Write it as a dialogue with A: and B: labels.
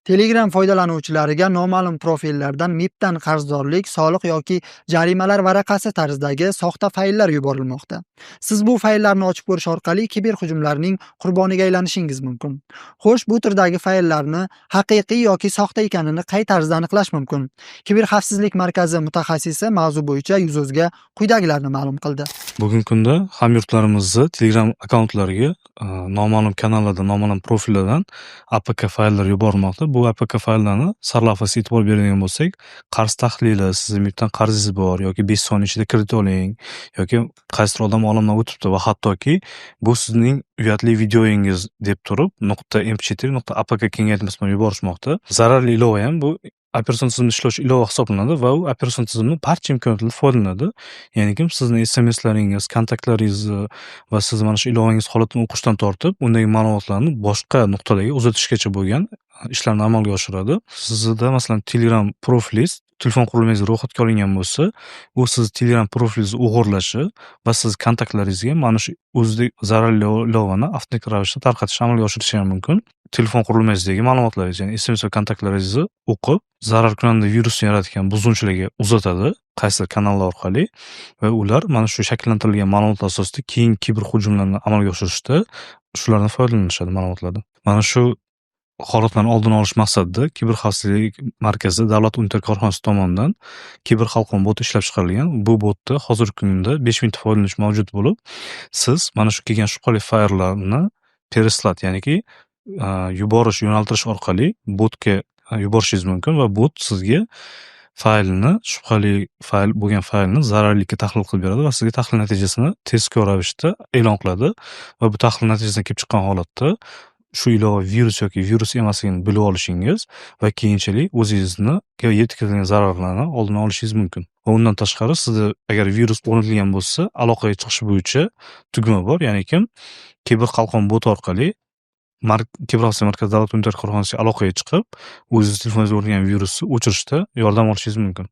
A: Telegram foydalanuvchilariga noma'lum profillardan MIBdan qarzdorlik, soliq yoki jarimalar varaqasi tarzdagi soxta fayllar yuborilmoqda. Siz bu fayllarni ochib ko'rish orqali kiberhujumlarning qurboniga aylanishingiz mumkin. Xo'sh, bu turdagi fayllarni haqiqiy yoki soxta ekanini qay tarzda aniqlash mumkin? Kiberxavfsizlik markazi mutaxassisi mavzu bo'yicha yuz-o'zga quyidagilarni ma'lum qildi.
B: Bugungi kunda hamyurtlarimizni Telegram akkauntlariga noma'lum kanallardan, noma'lum profillardan APK fayllar yuborilmoqda. Bu APK fayllarni sarlavhasiga e'tibor beradigan bo'lsak, qarz tahlili, sizning MIBdan qarzingiz bor yoki 5 soniya ichida kredit oling yoki qaysidir odam olamdan o'tibdi va hattoki bu sizning uyatli videoyingiz deb turib .mp4.apk kengaytmasi bilan yuborishmoqda. Zararli ilova ham bu operatsion tizimda ishlovchi ilova hisoblanadi va u operatsion tizimning barcha imkoniyatlaridan foydalanadi. Ya'ni sizni SMSlaringiz, kontaktlaringizni va siz mana shu ilovangiz holatini o'qishdan tortib, undagi ma'lumotlarni boshqa nuqtalarga uzatishgacha bo'lgan ishlarni amalga oshiradi. Sizda masalan Telegram profilingiz telefon qurilmangizga ro'yxatga olingan bo'lsa, u siz Telegram profilingizni o'g'irlashi va siz kontaktlaringizga mana shu o'zidek zararli ilovani avtomatik ravishda tarqatishni amalga oshirishi ham mumkin. Telefon qurilmangizdagi ma'lumotlaringiz, ya'ni SMS va kontaktlaringizni o'qib, zararkunanda virusni yaratgan buzg'unchilarga uzatadi, qaysidir kanallar orqali va ular mana shu shakllantirilgan ma'lumotlar asosida keyingi kiberhujumlarni amalga oshirishda shulardan foydalanishadi ma'lumotlardan. Mana shu holatlarni oldini olish maqsadida Kiberxavfsizlik markazi davlat unitar korxonasi tomonidan kiberxalqon bot ishlab chiqarilgan. Bu botda hozirgi kunda 5000 ta foydalanish mavjud bo'lib, siz mana shu kelgan shubhali fayllarni pereslat, ya'niki yuborish, yo'naltirish orqali botga yuborishingiz mumkin va bot sizga shubhali fayl bo'lgan faylni zararlilikka tahlil qilib beradi va sizga tahlil natijasini tezkor ravishda e'lon qiladi va bu tahlil natijasidan kelib chiqqan holatda shu ilova virus yoki virus emasligini bilib olishingiz va keyinchalik o'zingizni yetkazilgan zararlarni oldini olishingiz mumkin. Va undan tashqari sizda agar virus o'rnatilgan bo'lsa, aloqaga chiqish bo'yicha tugma bor, ya'ni kiberxalqon bot orqali Kiberxavfsizlik markazi davlat unitar korxonasiga aloqaga chiqib, o'zingiz telefoningizga o'rnatilgan virusni o'chirishda yordam olishingiz mumkin.